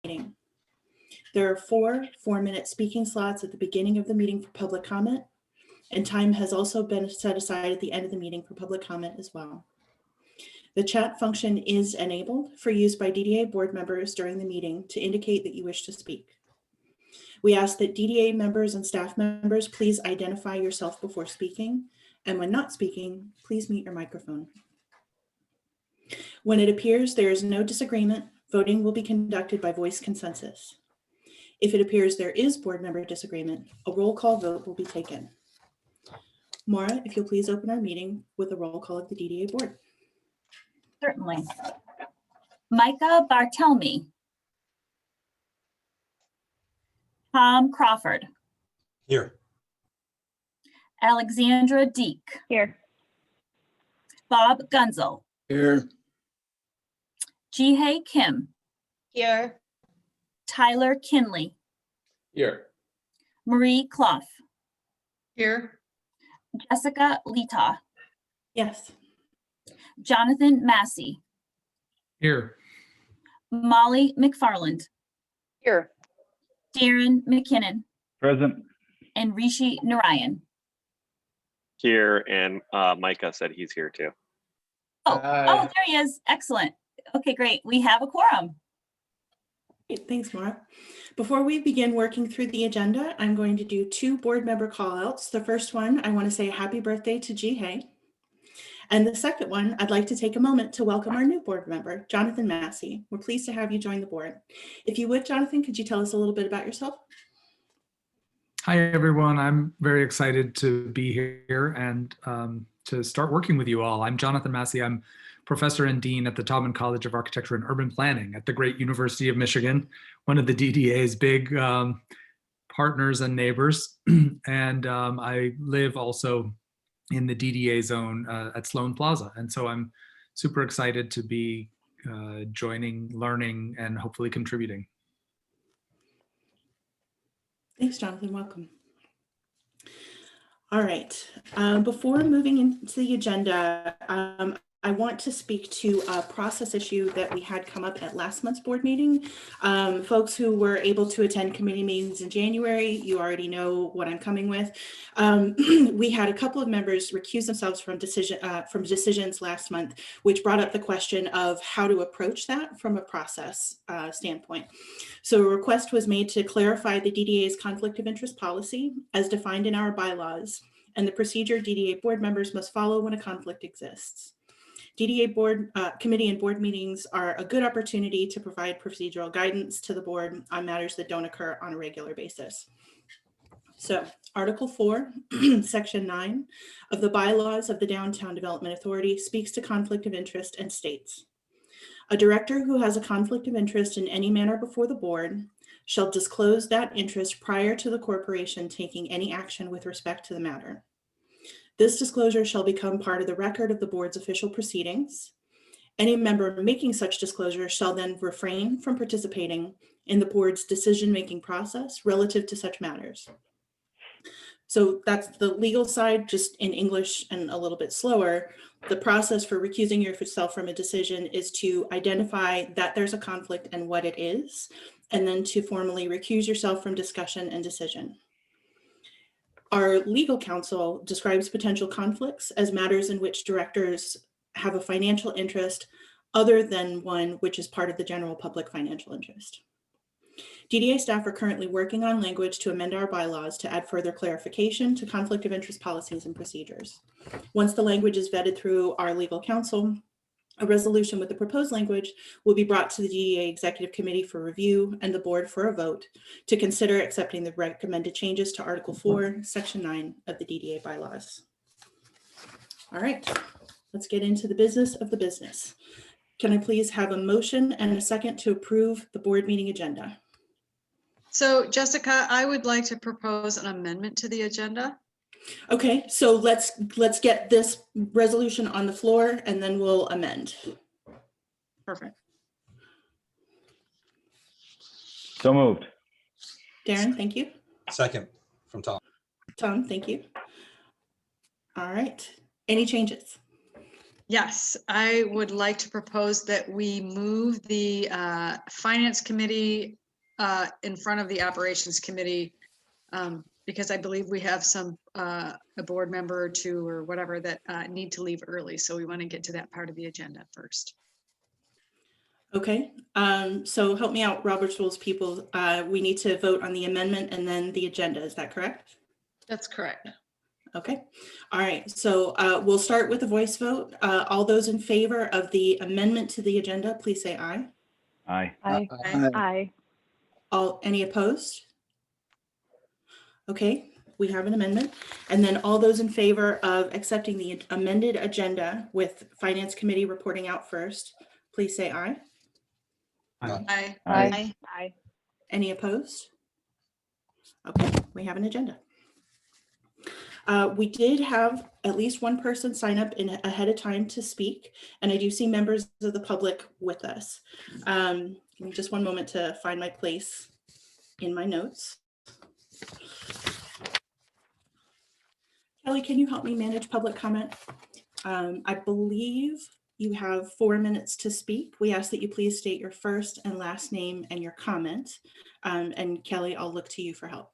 meeting. There are 4 4-minute speaking slots at the beginning of the meeting for public comment, and time has also been set aside at the end of the meeting for public comment as well. The chat function is enabled for use by DDA board members during the meeting to indicate that you wish to speak. We ask that DDA members and staff members please identify yourself before speaking, and when not speaking, please mute your microphone. When it appears there is no disagreement, voting will be conducted by voice consensus. If it appears there is board member disagreement, a roll call vote will be taken. Maura, if you'll please open our meeting with a roll call of the DDA board. Certainly. Micah Bartelme. Tom Crawford. Here. Alexandra Deek. Here. Bob Gunzel. Here. Jihei Kim. Here. Tyler Kinley. Here. Marie Clough. Here. Jessica Lita. Yes. Jonathan Massey. Here. Molly McFarland. Here. Darren McKinnon. Present. And Rishi Narayan. Here, and Micah said he's here too. Oh, there he is. Excellent. Okay, great. We have a quorum. Great, thanks, Maura. Before we begin working through the agenda, I'm going to do 2 board member call outs. The first one, I want to say happy birthday to Jihei. And the second one, I'd like to take a moment to welcome our new board member, Jonathan Massey. We're pleased to have you join the board. If you would, Jonathan, could you tell us a little bit about yourself? Hi, everyone. I'm very excited to be here and to start working with you all. I'm Jonathan Massey. I'm professor and dean at the Taubman College of Architecture and Urban Planning at the great University of Michigan, one of the DDA's big partners and neighbors. And I live also in the DDA zone at Sloan Plaza. And so I'm super excited to be joining, learning, and hopefully contributing. Thanks, Jonathan. Welcome. All right. Before moving into the agenda, I want to speak to a process issue that we had come up at last month's board meeting. Folks who were able to attend committee meetings in January, you already know what I'm coming with. We had a couple of members recuse themselves from decisions last month, which brought up the question of how to approach that from a process standpoint. So a request was made to clarify the DDA's conflict of interest policy as defined in our bylaws and the procedure DDA board members must follow when a conflict exists. DDA board committee and board meetings are a good opportunity to provide procedural guidance to the board on matters that don't occur on a regular basis. So Article 4, Section 9 of the bylaws of the Downtown Development Authority speaks to conflict of interest and states, a director who has a conflict of interest in any manner before the board shall disclose that interest prior to the corporation taking any action with respect to the matter. This disclosure shall become part of the record of the board's official proceedings. Any member making such disclosure shall then refrain from participating in the board's decision-making process relative to such matters. So that's the legal side, just in English and a little bit slower. The process for recusing yourself from a decision is to identify that there's a conflict and what it is, and then to formally recuse yourself from discussion and decision. Our legal counsel describes potential conflicts as matters in which directors have a financial interest other than one which is part of the general public financial interest. DDA staff are currently working on language to amend our bylaws to add further clarification to conflict of interest policies and procedures. Once the language is vetted through our legal counsel, a resolution with the proposed language will be brought to the DDA Executive Committee for review and the board for a vote to consider accepting the recommended changes to Article 4, Section 9 of the DDA bylaws. All right, let's get into the business of the business. Can I please have a motion and a second to approve the board meeting agenda? So Jessica, I would like to propose an amendment to the agenda. Okay, so let's get this resolution on the floor and then we'll amend. Perfect. So moved. Darren, thank you. Second from Tom. Tom, thank you. All right, any changes? Yes, I would like to propose that we move the Finance Committee in front of the Operations Committee, because I believe we have a board member or two or whatever that need to leave early. So we want to get to that part of the agenda first. Okay, so help me out, Robert's Rules people. We need to vote on the amendment and then the agenda. Is that correct? That's correct. Okay, all right, so we'll start with a voice vote. All those in favor of the amendment to the agenda, please say aye. Aye. Aye. Aye. Aye. Any opposed? Okay, we have an amendment. And then all those in favor of accepting the amended agenda with Finance Committee reporting out first, please say aye. Aye. Aye. Aye. Any opposed? Okay, we have an agenda. We did have at least one person sign up ahead of time to speak, and I do see members of the public with us. Give me just one moment to find my place in my notes. Kelly, can you help me manage public comment? I believe you have 4 minutes to speak. We ask that you please state your first and last name and your comment. And Kelly, I'll look to you for help.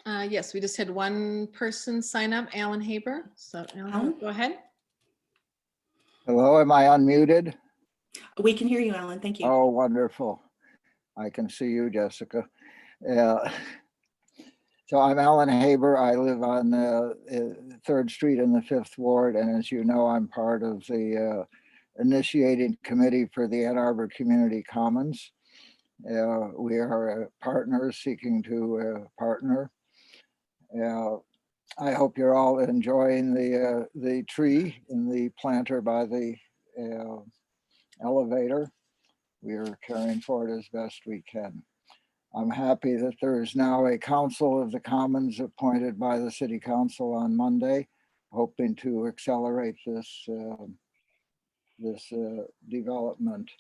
Yes, we just had one person sign up, Alan Haber. So Alan, go ahead. Hello, am I unmuted? We can hear you, Alan. Thank you. Oh, wonderful. I can see you, Jessica. So I'm Alan Haber. I live on 3rd Street in the 5th Ward. And as you know, I'm part of the initiating committee for the Ann Arbor Community Commons. We are partners seeking to partner. I hope you're all enjoying the tree in the planter by the elevator. We are caring for it as best we can. I'm happy that there is now a Council of the Commons appointed by the City Council on Monday, hoping to accelerate this development.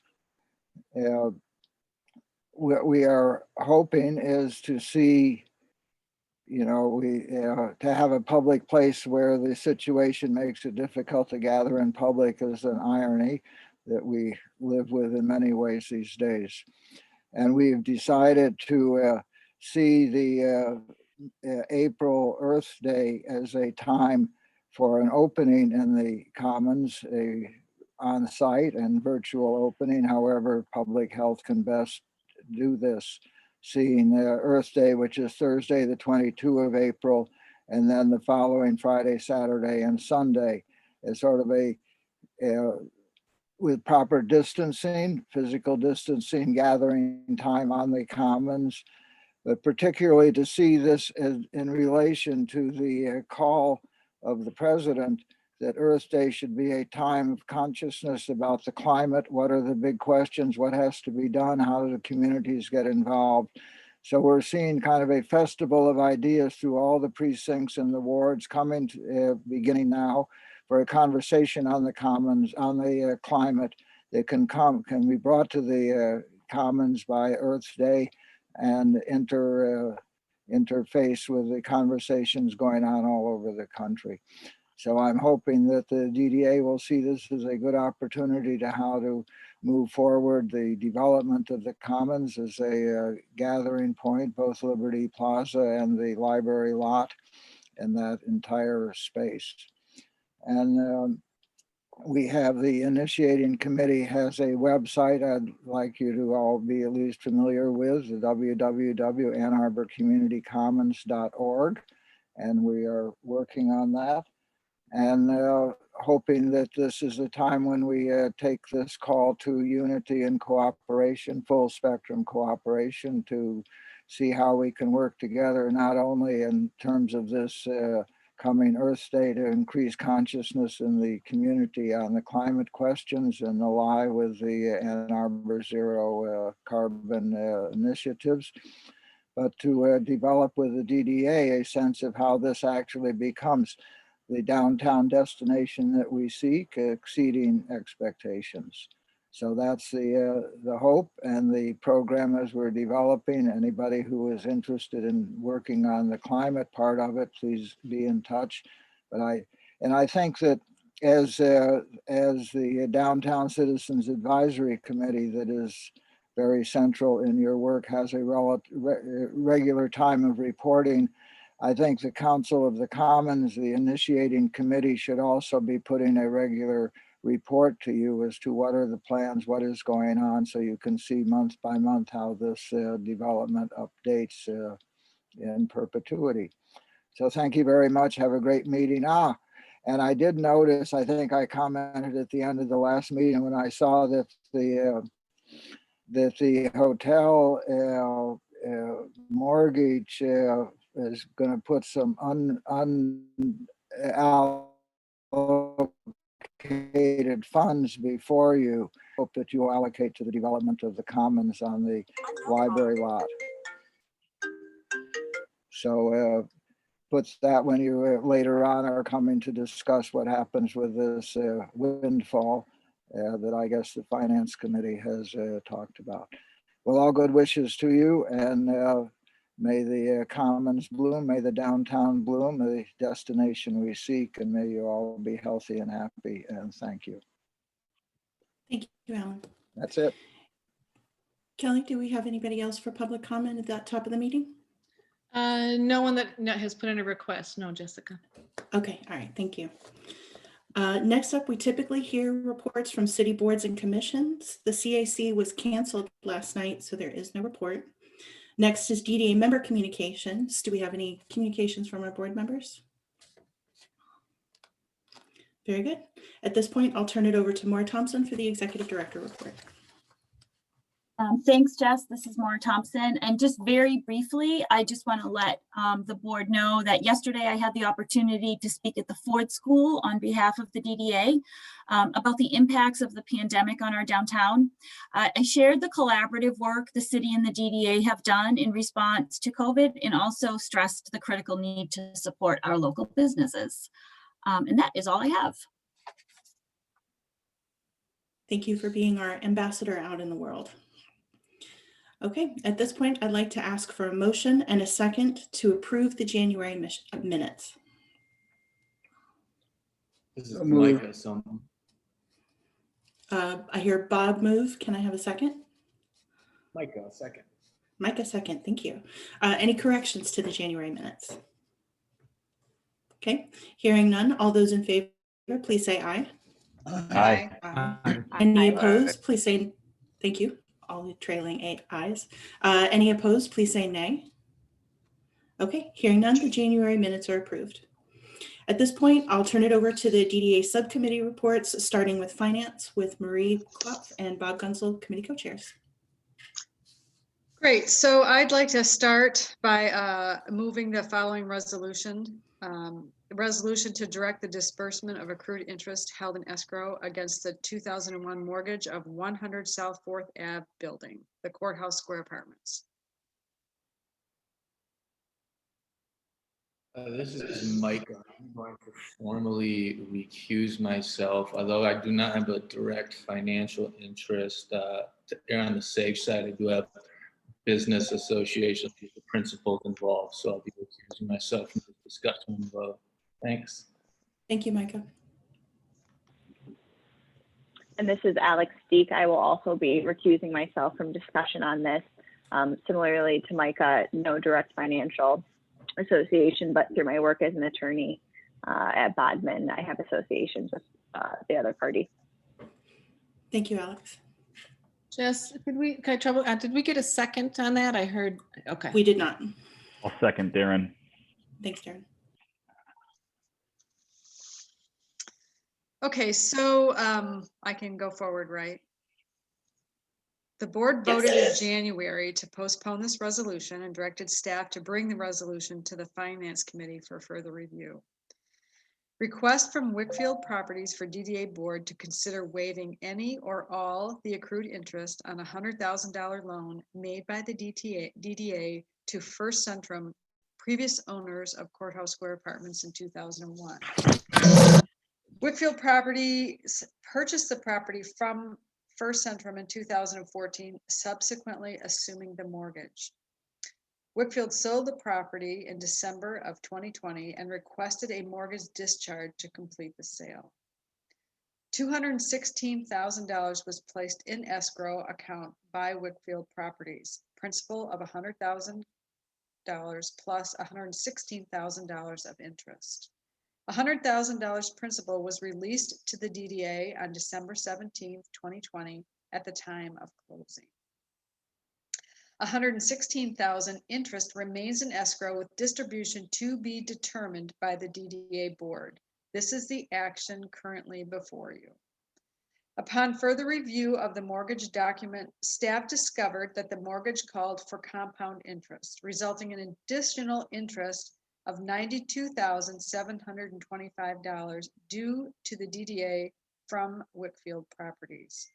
What we are hoping is to see, to have a public place where the situation makes it difficult to gather in public is an irony that we live with in many ways these days. And we've decided to see the April Earth Day as a time for an opening in the Commons, a on-site and virtual opening, however public health can best do this, seeing Earth Day, which is Thursday, the 22nd of April, and then the following Friday, Saturday, and Sunday as sort of a with proper distancing, physical distancing, gathering time on the Commons, but particularly to see this in relation to the call of the president that Earth Day should be a time of consciousness about the climate. What are the big questions? What has to be done? How do the communities get involved? So we're seeing kind of a festival of ideas through all the precincts and the wards coming to, beginning now, for a conversation on the Commons, on the climate that can be brought to the Commons by Earth Day and interface with the conversations going on all over the country. So I'm hoping that the DDA will see this as a good opportunity to how to move forward the development of the Commons as a gathering point, both Liberty Plaza and the library lot and that entire space. And we have the initiating committee has a website I'd like you to all be at least familiar with, the www.annarborcommunitycommons.org. And we are working on that and hoping that this is a time when we take this call to unity and cooperation, full spectrum cooperation, to see how we can work together, not only in terms of this coming Earth Day to increase consciousness in the community on the climate questions and ally with the Ann Arbor Zero Carbon initiatives, but to develop with the DDA a sense of how this actually becomes the downtown destination that we seek, exceeding expectations. So that's the hope and the program as we're developing. Anybody who is interested in working on the climate part of it, please be in touch. But I think that as the Downtown Citizens Advisory Committee that is very central in your work has a regular time of reporting, I think the Council of the Commons, the initiating committee, should also be putting a regular report to you as to what are the plans, what is going on, so you can see month by month how this development updates in perpetuity. So thank you very much. Have a great meeting. And I did notice, I think I commented at the end of the last meeting when I saw that the hotel mortgage is going to put some unallocated funds before you. Hope that you will allocate to the development of the commons on the library lot. So puts that when you later on are coming to discuss what happens with this windfall that I guess the Finance Committee has talked about. Well, all good wishes to you, and may the commons bloom, may the downtown bloom, the destination we seek, and may you all be healthy and happy, and thank you. Thank you, Alan. That's it. Kelly, do we have anybody else for public comment at that top of the meeting? No one that has put in a request. No, Jessica. Okay, all right, thank you. Next up, we typically hear reports from city boards and commissions. The CAC was canceled last night, so there is no report. Next is DDA member communications. Do we have any communications from our board members? Very good. At this point, I'll turn it over to Maura Thompson for the executive director report. Thanks, Jess. This is Maura Thompson. And just very briefly, I just want to let the board know that yesterday I had the opportunity to speak at the Ford School on behalf of the DDA about the impacts of the pandemic on our downtown. I shared the collaborative work the city and the DDA have done in response to COVID, and also stressed the critical need to support our local businesses. And that is all I have. Thank you for being our ambassador out in the world. Okay, at this point, I'd like to ask for a motion and a second to approve the January minutes. This is Micah. I hear Bob move. Can I have a second? Micah, second. Micah, second. Thank you. Any corrections to the January minutes? Okay, hearing none. All those in favor, please say aye. Aye. Any opposed, please say, thank you. All the trailing 8 ayes. Any opposed, please say nay. Okay, hearing none, the January minutes are approved. At this point, I'll turn it over to the DDA subcommittee reports, starting with finance with Marie Klopf and Bob Gunsel, committee co-chairs. Great. So I'd like to start by moving the following resolution. Resolution to direct the disbursement of accrued interest held in escrow against the 2001 mortgage of 100 South 4th Ave building, the Courthouse Square Apartments. This is Mike. I'm going to formally recuse myself, although I do not have a direct financial interest. To err on the safe side, I do have business associations with the principals involved, so I'll be recusing myself from this discussion. Thanks. Thank you, Micah. And this is Alex Steek. I will also be recusing myself from discussion on this. Similarly to Micah, no direct financial association, but through my work as an attorney at Bodman, I have associations with the other party. Thank you, Alex. Jess, did we get a second on that? I heard, okay. We did not. I'll second Darren. Thanks, Darren. Okay, so I can go forward, right? The board voted in January to postpone this resolution and directed staff to bring the resolution to the Finance Committee for further review. Request from Wickfield Properties for DDA board to consider waiving any or all the accrued interest on a $100,000 loan made by the DDA to First Centrum, previous owners of Courthouse Square Apartments in 2001. Wickfield Properties purchased the property from First Centrum in 2014, subsequently assuming the mortgage. Wickfield sold the property in December of 2020 and requested a mortgage discharge to complete the sale. $216,000 was placed in escrow account by Wickfield Properties, principal of $100,000 plus $116,000 of interest. $100,000 principal was released to the DDA on December 17, 2020, at the time of closing. $116,000 interest remains in escrow with distribution to be determined by the DDA board. This is the action currently before you. Upon further review of the mortgage document, staff discovered that the mortgage called for compound interest, resulting in additional interest of $92,725 due to the DDA from Wickfield Properties.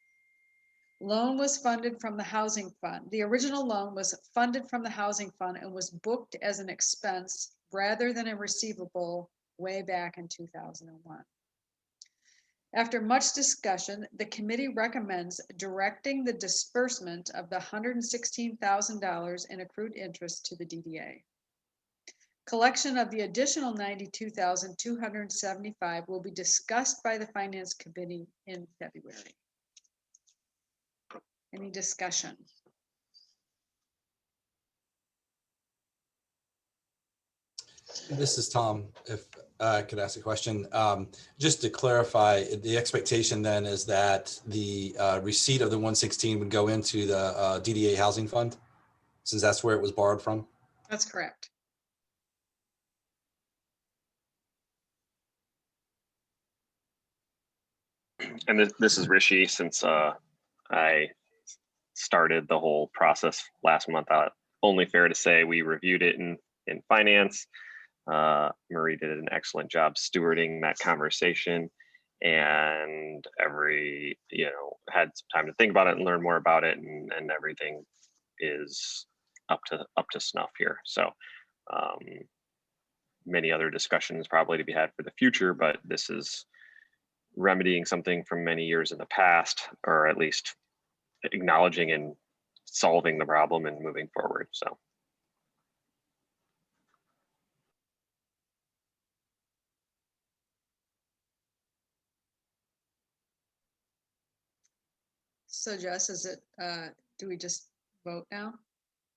Loan was funded from the housing fund. The original loan was funded from the housing fund and was booked as an expense rather than a receivable way back in 2001. After much discussion, the committee recommends directing the disbursement of the $116,000 in accrued interest to the DDA. Collection of the additional $92,275 will be discussed by the Finance Committee in February. Any discussion? This is Tom, if I could ask a question. Just to clarify, the expectation then is that the receipt of the 116 would go into the DDA housing fund, since that's where it was borrowed from? That's correct. And this is Rishi, since I started the whole process last month. Only fair to say we reviewed it in finance. Marie did an excellent job stewarding that conversation, and had some time to think about it and learn more about it, and everything is up to snuff here. So many other discussions probably to be had for the future, but this is remedying something from many years in the past, or at least acknowledging and solving the problem and moving forward. So Jess, do we just vote now?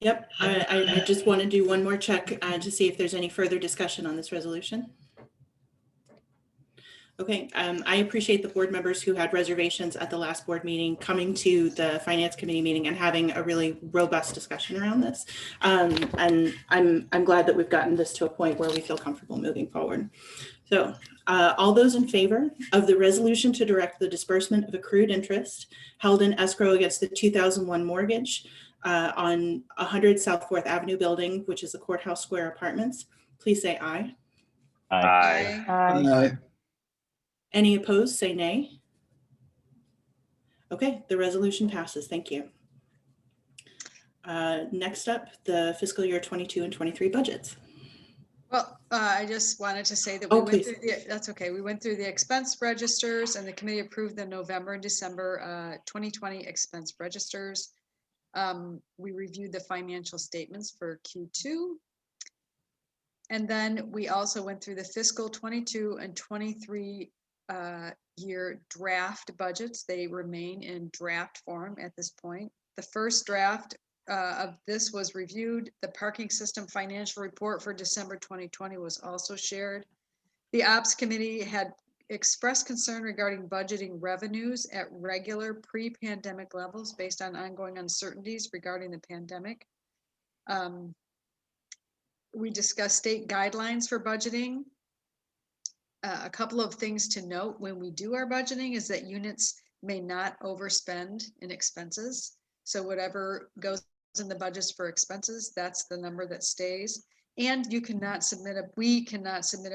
Yep, I just want to do one more check to see if there's any further discussion on this resolution. Okay, I appreciate the board members who had reservations at the last board meeting coming to the Finance Committee meeting and having a really robust discussion around this. And I'm glad that we've gotten this to a point where we feel comfortable moving forward. So all those in favor of the resolution to direct the disbursement of accrued interest held in escrow against the 2001 mortgage on 100 South 4th Avenue building, which is the Courthouse Square Apartments, please say aye. Aye. Aye. Any opposed, say nay. Okay, the resolution passes. Thank you. Next up, the fiscal year 22 and 23 budgets. Well, I just wanted to say that we went through the expense registers, and the committee approved the November and December 2020 expense registers. We reviewed the financial statements for Q2. And then we also went through the fiscal 22 and 23 year draft budgets. They remain in draft form at this point. The first draft of this was reviewed. The parking system financial report for December 2020 was also shared. The Ops Committee had expressed concern regarding budgeting revenues at regular pre-pandemic levels based on ongoing uncertainties regarding the pandemic. We discussed state guidelines for budgeting. A couple of things to note when we do our budgeting is that units may not overspend in expenses. So whatever goes in the budgets for expenses, that's the number that stays. And we cannot submit a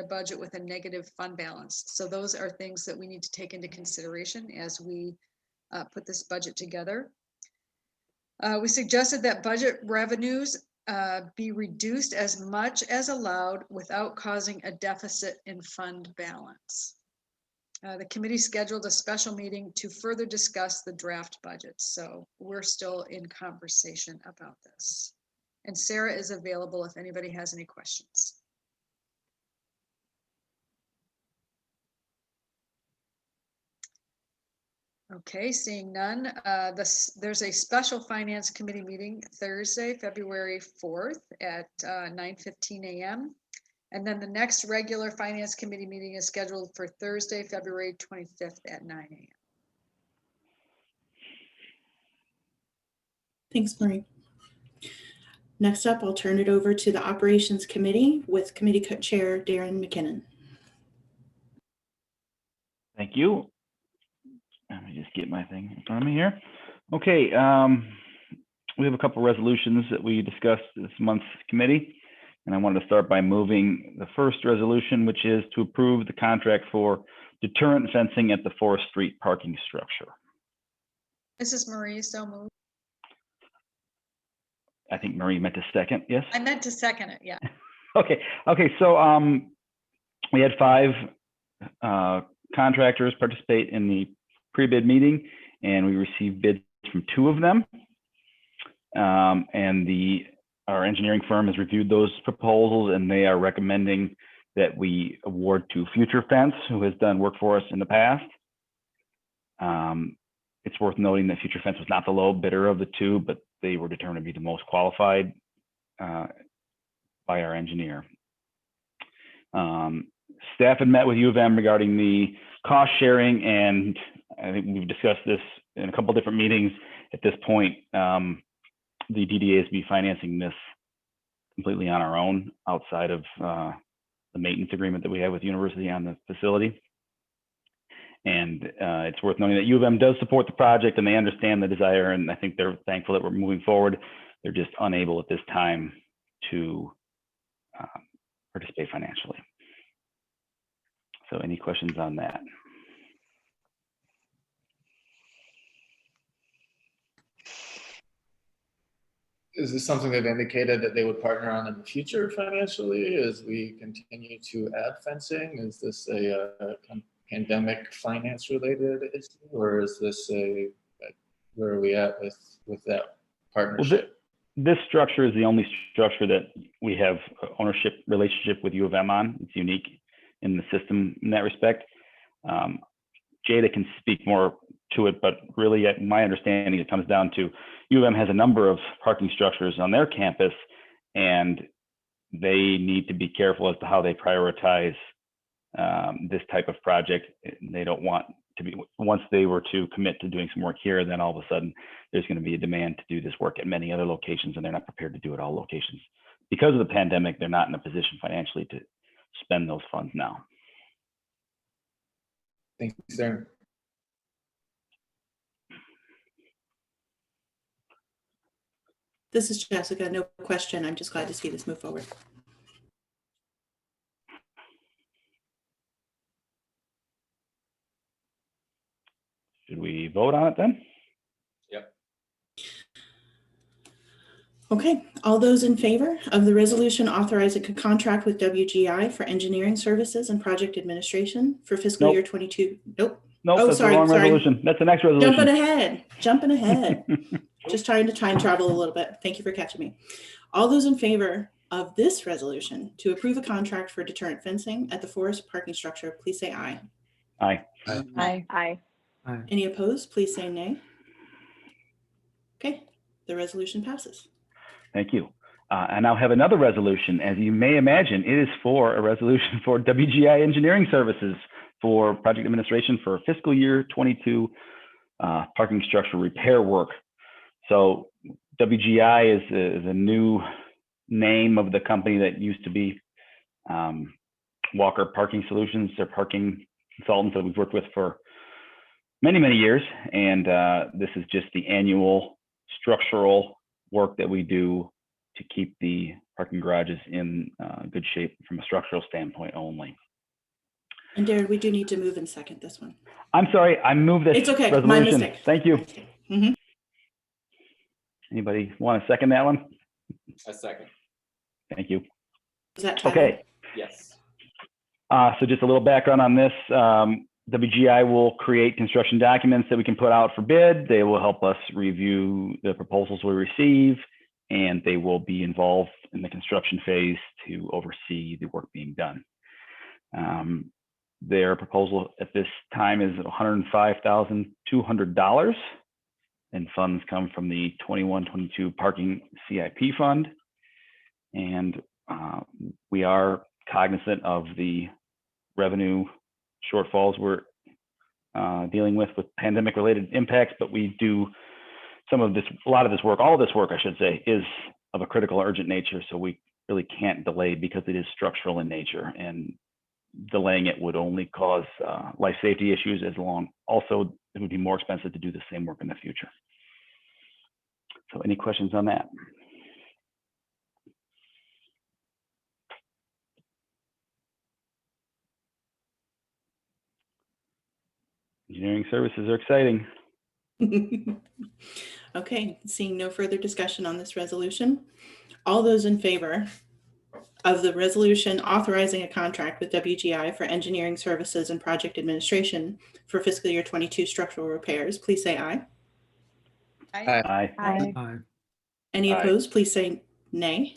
budget with a negative fund balance. So those are things that we need to take into consideration as we put this budget together. We suggested that budget revenues be reduced as much as allowed without causing a deficit in fund balance. The committee scheduled a special meeting to further discuss the draft budget. So we're still in conversation about this. And Sarah is available if anybody has any questions. Okay, seeing none, there's a special finance committee meeting Thursday, February 4th at 9:15 a.m. And then the next regular finance committee meeting is scheduled for Thursday, February 25th at 9 a.m. Thanks, Marie. Next up, I'll turn it over to the Operations Committee with Committee Chair Darren McKinnon. Thank you. Let me just get my thing in front of me here. Okay, we have a couple resolutions that we discussed this month's committee, and I wanted to start by moving the first resolution, which is to approve the contract for deterrent fencing at the Forest Street parking structure. This is Marie, so moved. I think Marie meant to second, yes? I meant to second it, yeah. Okay, so we had 5 contractors participate in the pre-bid meeting, and we received bids from 2 of them. And our engineering firm has reviewed those proposals, and they are recommending that we award to Future Fence, who has done work for us in the past. It's worth noting that Future Fence was not the low bidder of the 2, but they were determined to be the most qualified by our engineer. Staff had met with U of M regarding the cost sharing, and I think we've discussed this in a couple different meetings. At this point, the DDA is be financing this completely on our own outside of the maintenance agreement that we have with the university on the facility. And it's worth noting that U of M does support the project, and they understand the desire, and I think they're thankful that we're moving forward. They're just unable at this time to participate financially. So any questions on that? Is this something they've indicated that they would partner on in the future financially as we continue to add fencing? Is this a pandemic finance related issue, or is this where are we at with that partnership? Well, this structure is the only structure that we have ownership relationship with U of M on. It's unique in the system in that respect. Jada can speak more to it, but really at my understanding, it comes down to U of M has a number of parking structures on their campus, and they need to be careful as to how they prioritize this type of project. They don't want to be, once they were to commit to doing some work here, then all of a sudden there's going to be a demand to do this work at many other locations, and they're not prepared to do it all locations. Because of the pandemic, they're not in a position financially to spend those funds now. Thanks, Darren. This is Jessica, no question. I'm just glad to see this move forward. Should we vote on it then? Yep. Okay, all those in favor of the resolution authorizing a contract with WGI for engineering services and project administration for fiscal year 22? Nope. Nope, Oh, that's sorry, the wrong sorry. resolution. That's the next resolution. Jumping ahead. Just trying to time travel a little bit. Thank you for catching me. All those in favor of this resolution to approve a contract for deterrent fencing at the Forest parking structure, please say aye. Aye. Aye. Aye. Any opposed, please say nay. Okay, the resolution passes. Thank you. I now have another resolution. As you may imagine, it is for a resolution for WGI Engineering Services for project administration for fiscal year 22 parking structure repair work. So WGI is a new name of the company that used to be Walker Parking Solutions. They're parking consultants that we've worked with for many, many years. And this is just the annual structural work that we do to keep the parking garages in good shape from a structural standpoint only. And Darren, we do need to move and second this one. I'm sorry, I moved this It's okay, resolution. my mistake. Thank you. Mm-hmm. Anybody want to second that one? A second. Thank you. Is that Tyler? Okay. Yes. So just a little background on this. WGI will create construction documents that we can put out for bid. They will help us review the proposals we receive, and they will be involved in the construction phase to oversee the work being done. Their proposal at this time is $105,200, and funds come from the 21-22 parking CIP fund. And we are cognizant of the revenue shortfalls we're dealing with pandemic related impacts, but we do a lot of this work, all of this work, I should say, is of a critical urgent nature. So we really can't delay because it is structural in nature, and delaying it would only cause life safety issues also, it would be more expensive to do the same work in the future. So any questions on that? Engineering services are exciting. Okay, seeing no further discussion on this resolution. All those in favor of the resolution authorizing a contract with WGI for engineering services and project administration for fiscal year 22 structural repairs, please say aye. Aye. Aye. Any Aye. opposed, please say nay.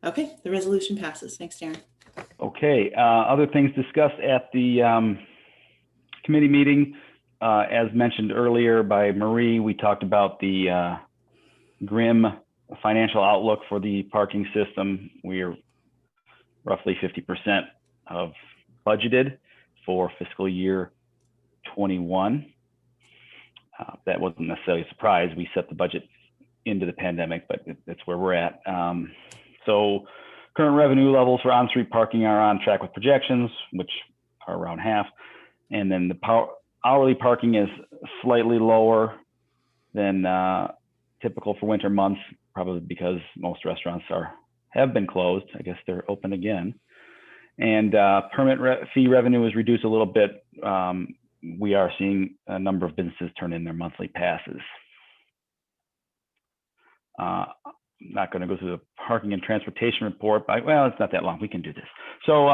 Okay, the resolution passes. Thanks, Darren. Okay, other things discussed at the committee meeting. As mentioned earlier by Marie, we talked about the grim financial outlook for the parking system. We are roughly 50% of budgeted for fiscal year 21. That wasn't necessarily a surprise. We set the budget into the pandemic, but that's where we're at. So current revenue levels for on-street parking are on track with projections, which are around half. And then the hourly parking is slightly lower than typical for winter months, probably because most restaurants have been closed. I guess they're open again. And permit fee revenue is reduced a little bit. We are seeing a number of businesses turn in their monthly passes. I'm not going to go through the parking and transportation report, but well, it's not that long. We can do this. So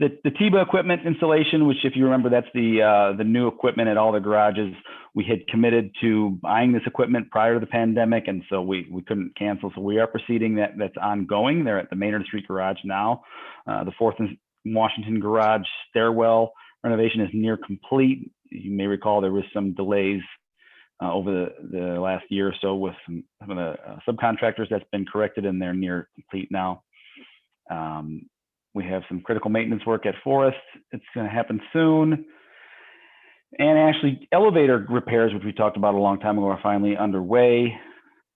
the TIBA equipment installation, which if you remember, that's the new equipment at all the garages. We had committed to buying this equipment prior to the pandemic, and so we couldn't cancel. So we are proceeding. That's ongoing. They're at the Maynard Street garage now. The 4th and Washington garage stairwell renovation is near complete. You may recall there was some delays over the last year or so with some of the subcontractors. That's been corrected and they're near complete now. We have some critical maintenance work at Forest. It's going to happen soon. And actually elevator repairs, which we talked about a long time ago, are finally underway.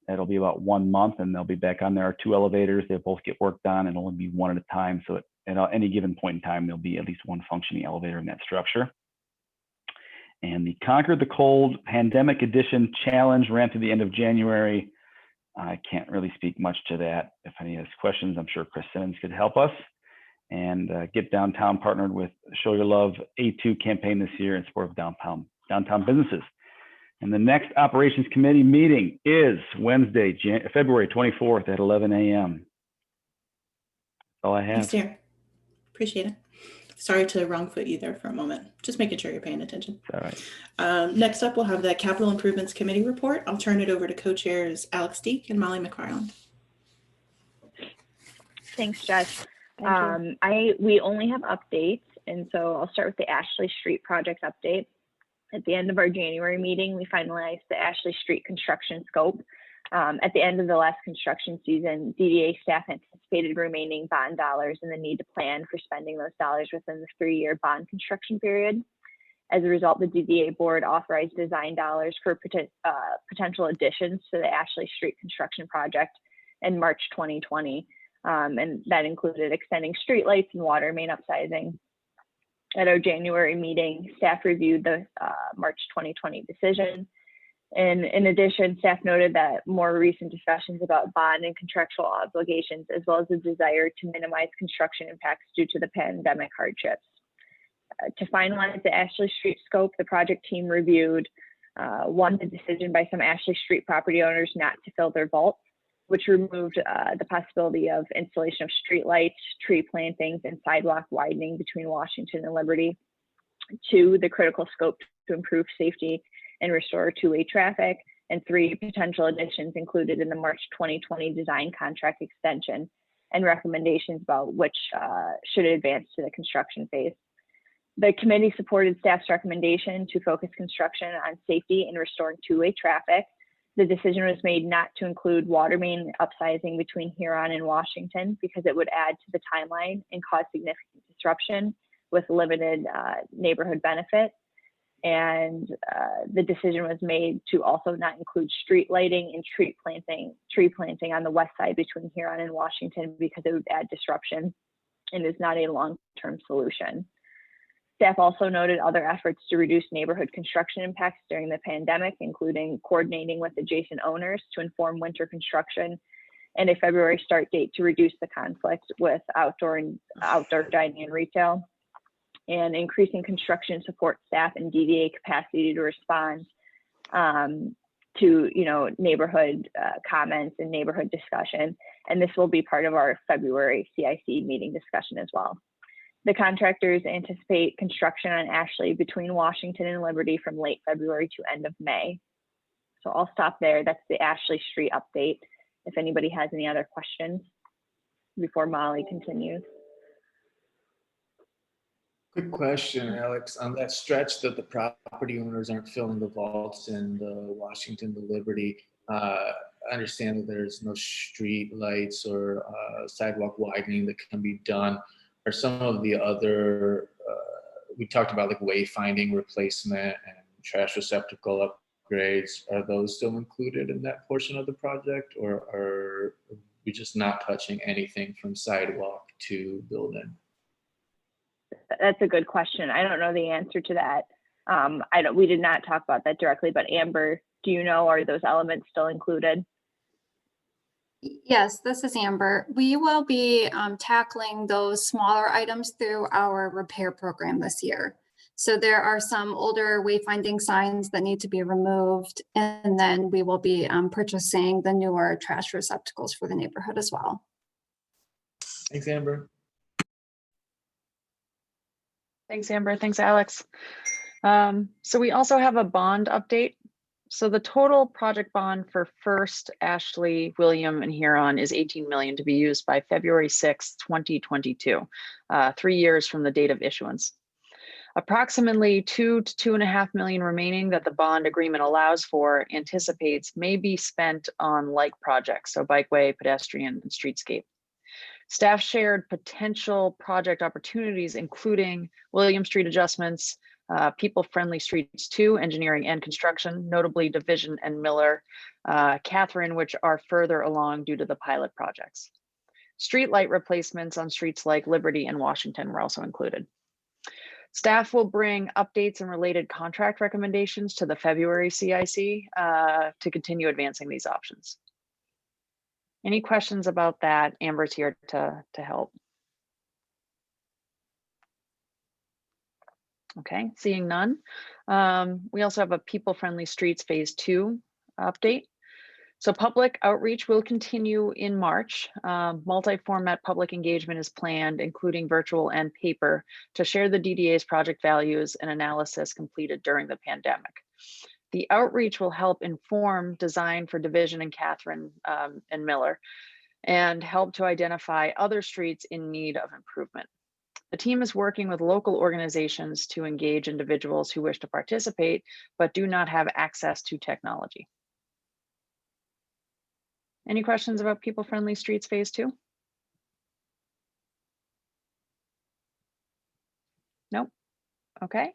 That'll be about 1 month and they'll be back on. There are 2 elevators. They both get worked on and only be one at a time. So at any given point in time, there'll be at least one functioning elevator in that structure. And the Conquer the Cold Pandemic Edition Challenge ran through the end of January. I can't really speak much to that. If any has questions, I'm sure Chris Simmons could help us. And Get Downtown partnered with Show Your Love A2 campaign this year in support of downtown businesses. And the next Operations Committee meeting is Wednesday, February 24th at 11 a.m. That's all I have. Thanks, Darren. Appreciate it. Sorry to wrong foot you there for a moment. Just making sure you're paying attention. All right. Next up, we'll have the Capital Improvements Committee report. I'll turn it over to co-chairs Alex Deek and Molly McFarland. Thanks, Jess. We only have updates, and so I'll start with the Ashley Street project update. At the end of our January meeting, we finalized the Ashley Street construction scope. At the end of the last construction season, DDA staff anticipated remaining bond dollars and the need to plan for spending those dollars within the 3-year bond construction period. As a result, the DDA board authorized design dollars for potential additions to the Ashley Street construction project in March 2020. And that included extending streetlights and water main upsizing. At our January meeting, staff reviewed the March 2020 decision. And in addition, staff noted that more recent discussions about bond and contractual obligations, as well as the desire to minimize construction impacts due to the pandemic hardships. To finalize the Ashley Street scope, the project team reviewed one, the decision by some Ashley Street property owners not to fill their vaults, which removed the possibility of installation of street lights, tree plantings, and sidewalk widening between Washington and Liberty. 2, the critical scope to improve safety and restore two-way traffic. And 3, potential additions included in the March 2020 design contract extension. and recommendations about which should advance to the construction phase. The committee supported staff's recommendation to focus construction on safety and restoring two-way traffic. The decision was made not to include water main upsizing between Huron and Washington because it would add to the timeline and cause significant disruption with limited neighborhood benefit. And the decision was made to also not include street lighting and tree planting on the west side between Huron and Washington because it would add disruption and is not a long-term solution. Staff also noted other efforts to reduce neighborhood construction impacts during the pandemic, including coordinating with adjacent owners to inform winter construction and a February start date to reduce the conflict with outdoor dining and retail, and increasing construction support staff and DDA capacity to respond to neighborhood comments and neighborhood discussion. And this will be part of our February CIC meeting discussion as well. The contractors anticipate construction on Ashley between Washington and Liberty from late February to end of May. So I'll stop there. That's the Ashley Street update. If anybody has any other questions before Molly continues. Quick question, Alex. On that stretch that the property owners aren't filling the vaults in the Washington to Liberty, I understand that there's no street lights or sidewalk widening that can be done. Are some of the other, we talked about like wayfinding replacement and trash receptacle upgrades, are those still included in that portion of the project, or are we just not touching anything from sidewalk to building? That's a good question. I don't know the answer to that. We did not talk about that directly, but Amber, do you know, are those elements still included? Yes, this is Amber. We will be tackling those smaller items through our repair program this year. So there are some older wayfinding signs that need to be removed, and then we will be purchasing the newer trash receptacles for the neighborhood as well. Thanks, Amber. Thanks, Amber. Thanks, Alex. So we also have a bond update. So the total project bond for First, Ashley, William, and Huron is $18 million to be used by February 6, 2022, 3 years from the date of issuance. Approximately $2 to $2.5 million remaining that the bond agreement allows for anticipates may be spent on like projects, so bikeway, pedestrian, and streetscape. Staff shared potential project opportunities, including William Street adjustments, people-friendly streets 2, engineering and construction, notably Division and Miller, Catherine, which are further along due to the pilot projects. Street light replacements on streets like Liberty and Washington were also included. Staff will bring updates and related contract recommendations to the February CIC to continue advancing these options. Any questions about that? Amber's here to help. Okay, seeing none. We also have a people-friendly streets phase 2 update. So public outreach will continue in March. Multi-format public engagement is planned, including virtual and paper, to share the DDA's project values and analysis completed during the pandemic. The outreach will help inform design for Division and Catherine and Miller, and help to identify other streets in need of improvement. The team is working with local organizations to engage individuals who wish to participate, but do not have access to technology. Any questions about people-friendly streets phase 2? Nope. Okay.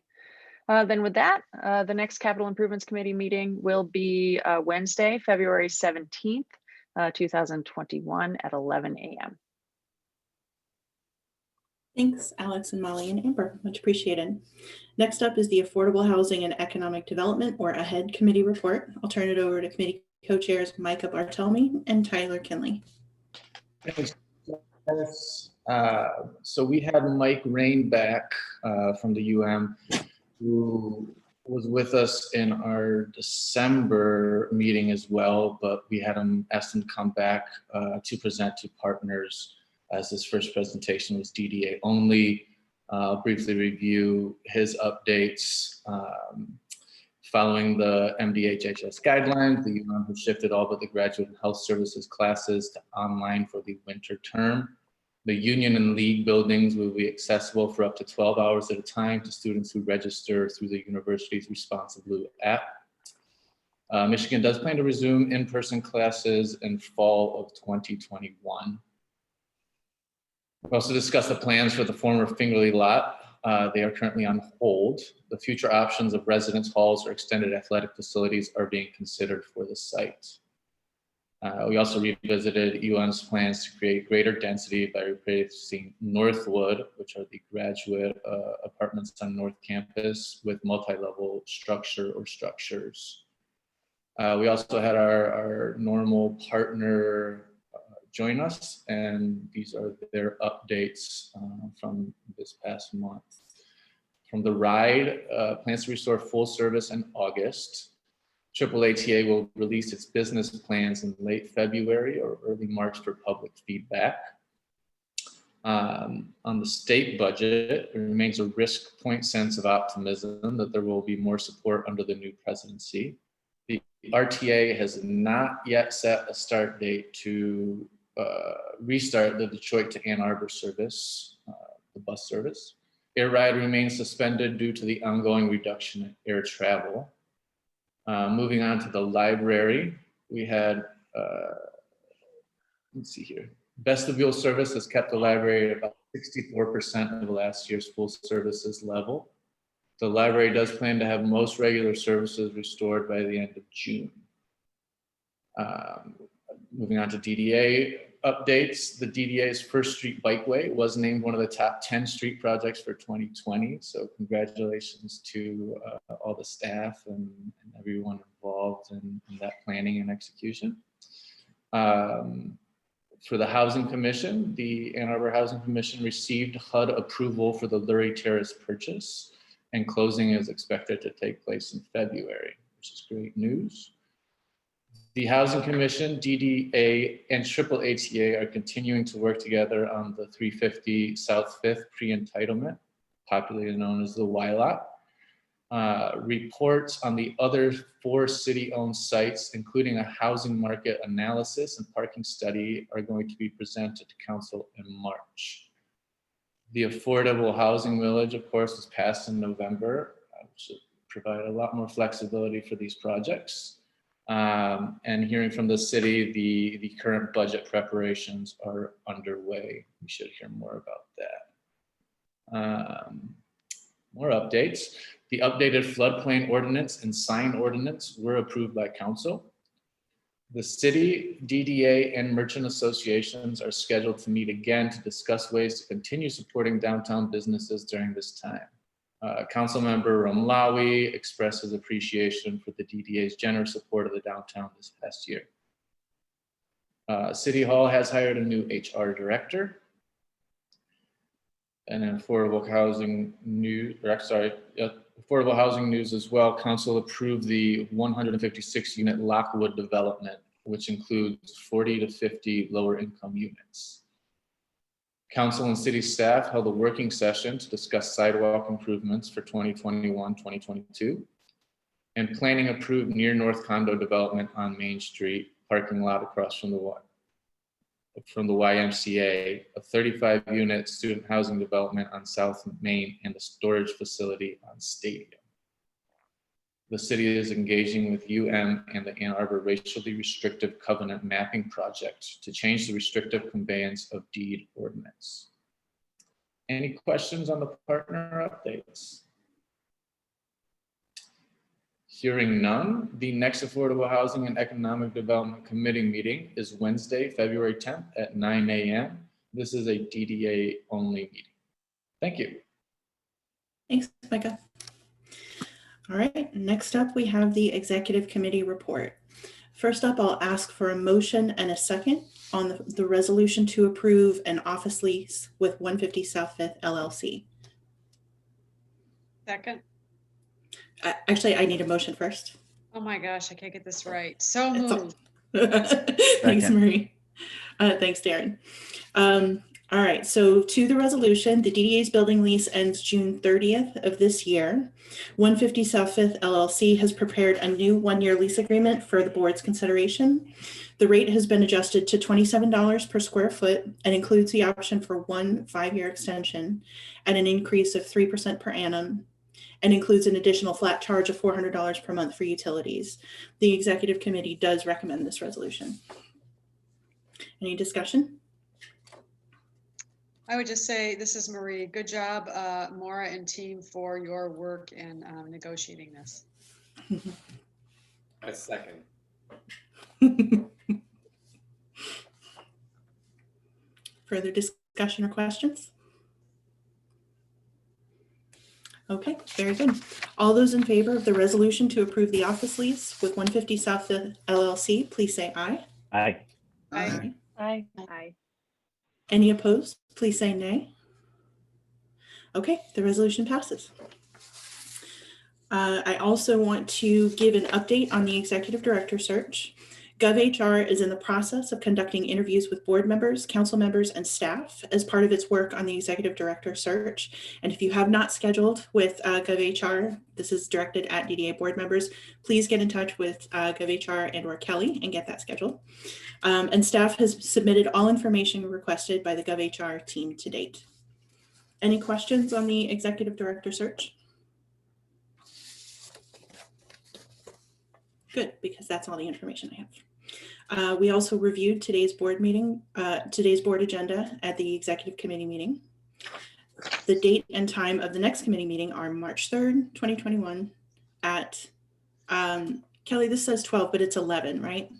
Then with that, the next Capital Improvements Committee meeting will be Wednesday, February 17th, 2021 at 11 a.m. Thanks, Alex and Molly and Amber, much appreciated. Next up is the Affordable Housing and Economic Development, or AHEAD Committee report. I'll turn it over to committee co-chairs Micah Barthelemy and Tyler Kinley. Thanks. So we had Mike Rain back from the UM, who was with us in our December meeting as well, but we had asked him to come back to present to partners, as his first presentation was DDA only. I'll briefly review his updates. Following the MDHHS guidelines, the UM has shifted all but the graduate and health services classes to online for the winter term. The union and league buildings will be accessible for up to 12 hours at a time to students who register through the university's ResponsiBlue app. Michigan does plan to resume in-person classes in fall of 2021. We also discussed the plans for the former Fingerly lot. They are currently on hold. The future options of residence halls or extended athletic facilities are being considered for the site. We also revisited UM's plans to create greater density by replacing Northwood, which are the graduate apartments on North Campus, with multi-level structure or structures. We also had our normal partner join us, and these are their updates from this past month. From the ride, plans to restore full service in August. AAATA will release its business plans in late February or early March for public feedback. On the state budget, there remains a risk point sense of optimism that there will be more support under the new presidency. The RTA has not yet set a start date to restart the Detroit to Ann Arbor service, the bus service. Air ride remains suspended due to the ongoing reduction in air travel. Moving on to the library, we had, let's see here. Vestibule service has kept the library at about 64% of last year's full services level. The library does plan to have most regular services restored by the end of June. Moving on to DDA updates, the DDA's First Street Bikeway was named one of the top 10 street projects for 2020. So congratulations to all the staff and everyone involved in that planning and execution. For the Housing Commission, the Ann Arbor Housing Commission received HUD approval for the Lurie Terrace purchase, and closing is expected to take place in February, which is great news. The Housing Commission, DDA, and AAATA are continuing to work together on the 350 South 5th pre-entitlement, popularly known as the Y lot. Reports on the other 4 city-owned sites, including a housing market analysis and parking study, are going to be presented to council in March. The Affordable Housing Village, of course, was passed in November, which should provide a lot more flexibility for these projects. And hearing from the city, the current budget preparations are underway. We should hear more about that. More updates. The updated floodplain ordinance and sign ordinance were approved by council. The city, DDA, and merchant associations are scheduled to meet again to discuss ways to continue supporting downtown businesses during this time. Councilmember Ramlawi expressed his appreciation for the DDA's generous support of the downtown this past year. City Hall has hired a new HR director. And then affordable housing news, affordable housing news as well. Council approved the 156 unit Lockwood development, which includes 40 to 50 lower income units. Council and city staff held a working session to discuss sidewalk improvements for 2021-2022. And planning approved near North condo development on Main Street, parking lot across from the YMCA, a 35 unit student housing development on South Main, and a storage facility on Stadium. The city is engaging with UM and the Ann Arbor Racially Restrictive Covenant Mapping Project to change the restrictive conveyance of deed ordinance. Any questions on the partner updates? Hearing none, the next Affordable Housing and Economic Development Committee meeting is Wednesday, February 10th at 9 a.m. This is a DDA only meeting. Thank you. Thanks, Micah. All right, next up we have the Executive Committee report. First up, I'll ask for a motion and a second on the resolution to approve an office lease with 150 South 5th LLC. Second. Actually, I need a motion first. Oh my gosh, I can't get this right. So moved. Thanks, Marie. Thanks, Darren. All right, so to the resolution, the DDA's building lease ends June 30th of this year. 150 South Fifth LLC has prepared a new one-year lease agreement for the board's consideration. The rate has been adjusted to $27 per square foot and includes the option for one 5-year extension at an increase of 3% per annum, and includes an additional flat charge of $400 per month for utilities. The executive committee does recommend this resolution. Any discussion? I would just say, this is Marie. Good job, Maura and team, for your work in negotiating this. I second. Further discussion or questions? Okay, very good. All those in favor of the resolution to approve the office lease with 150 South Fifth LLC, please say aye. Aye. Aye. Aye. Aye. Any opposed, please say nay. Okay, the resolution passes. I also want to give an update on the executive director search. GovHR is in the process of conducting interviews with board members, council members, and staff as part of its work on the executive director search. And if you have not scheduled with GovHR, this is directed at DDA board members, please get in touch with GovHR and or Kelly and get that scheduled. And staff has submitted all information requested by the GovHR team to date. Any questions on the executive director search? Good, because that's all the information I have. We also reviewed today's board meeting, today's board agenda at the executive committee meeting. The date and time of the next committee meeting are March 3rd, 2021 at, Kelly, this says 12, but it's 11, right?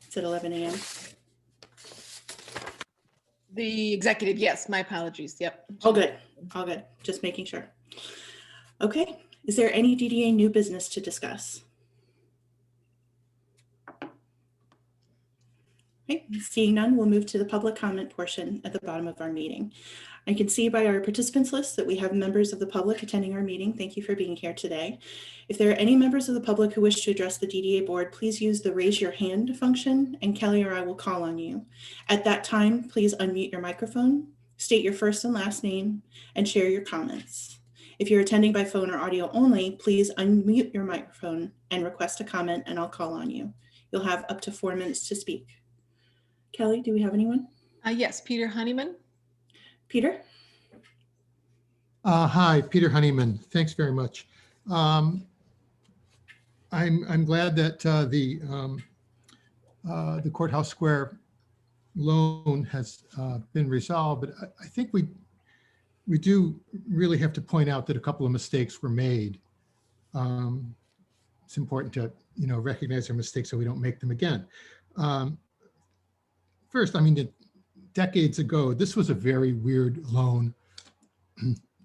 It's at 11 a.m. The executive, yes, my apologies. Yep. All good, all good. Just making sure. Okay, is there any DDA new business to discuss? Okay, seeing none, we'll move to the public comment portion at the bottom of our meeting. I can see by our participants list that we have members of the public attending our meeting. Thank you for being here today. If there are any members of the public who wish to address the DDA board, please use the raise your hand function and Kelly or I will call on you. At that time, please unmute your microphone, state your first and last name, and share your comments. If you're attending by phone or audio only, please unmute your microphone and request a comment and I'll call on you. You'll have up to 4 minutes to speak. Kelly, do we have anyone? Yes, Peter Honeyman. Peter? Hi, Peter Honeyman. Thanks very much. I'm glad that the Courthouse Square loan has been resolved, but I think we do really have to point out that a couple of mistakes were made. It's important to recognize our mistakes so we don't make them again. First, I mean, decades ago, this was a very weird loan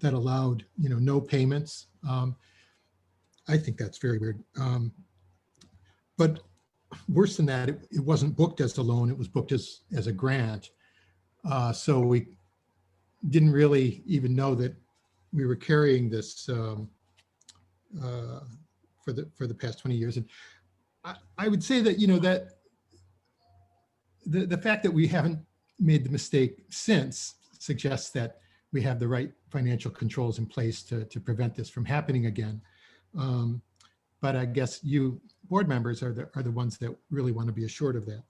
that allowed, no payments. I think that's very weird. But worse than that, it wasn't booked as a loan, it was booked as a grant. So we didn't really even know that we were carrying this for the past 20 years. And I would say that, that the fact that we haven't made the mistake since suggests that we have the right financial controls in place to prevent this from happening again. But I guess you board members are the ones that really want to be assured of that.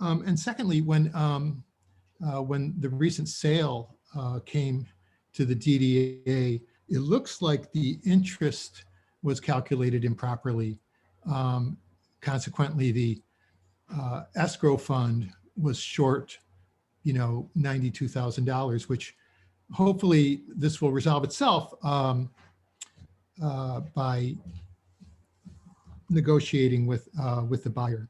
And secondly, when the recent sale came to the DDA, it looks like the interest was calculated improperly. Consequently, the escrow fund was short, $92,000, which hopefully this will resolve itself by negotiating with the buyer.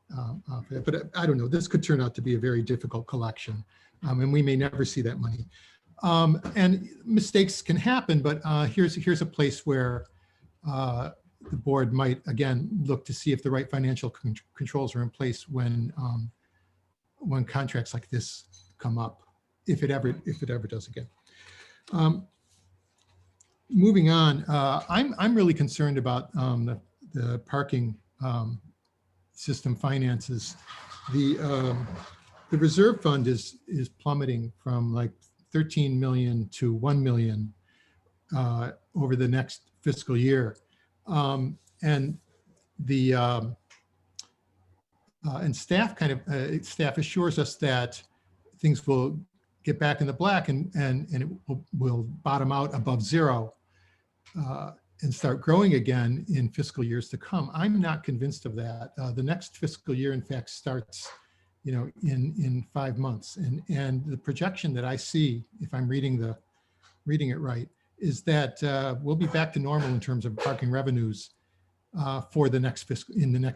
But I don't know, this could turn out to be a very difficult collection, and we may never see that money. And mistakes can happen, but here's a place where the board might again look to see if the right financial controls are in place when contracts like this come up, if it ever does again. Moving on, I'm really concerned about the parking system finances. The the reserve fund is plummeting from like 13 million to 1 million over the next fiscal year. And the and staff staff assures us that things will get back in the black and it will bottom out above zero and start growing again in fiscal years to come. I'm not convinced of that. The next fiscal year, in fact, starts, you know, in 5 months, and the projection that I see, if I'm reading it right, is that we'll be back to normal in terms of parking revenues for the next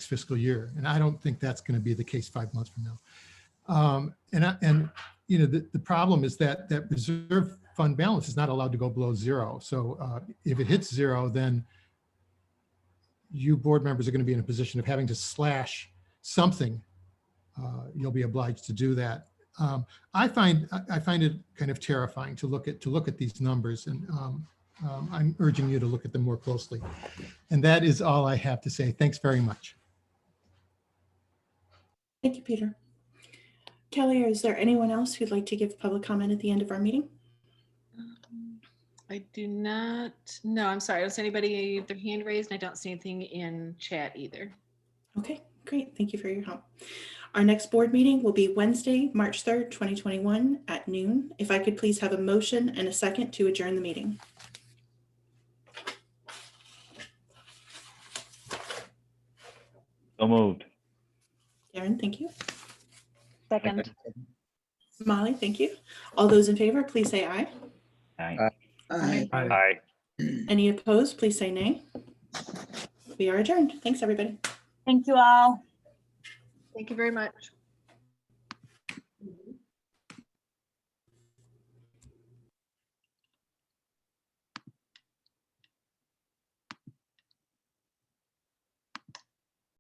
fiscal year, and I don't think that's going to be the case 5 months from now. And you know, the problem is that reserve fund balance is not allowed to go below zero. So if it hits zero, then you board members are going to be in a position of having to slash something. You'll be obliged to do that. I find it kind of terrifying to look at these numbers, and I'm urging you to look at them more closely. And that is all I have to say. Thanks very much. Thank you, Peter. Kelly, is there anyone else who'd like to give public comment at the end of our meeting? I do not. No, I'm sorry. I don't see anybody with their hand raised, and I don't see anything in chat either. Okay, great. Thank you for your help. Our next board meeting will be Wednesday, March 3rd, 2021 at noon. If I could please have a motion and a second to adjourn the meeting. So moved. Karen, thank you. Second. Molly, thank you. All those in favor, please say aye. Aye. Aye. Aye. Any opposed, please say nay. We are adjourned. Thanks, everybody. Thank you all. Thank you very much.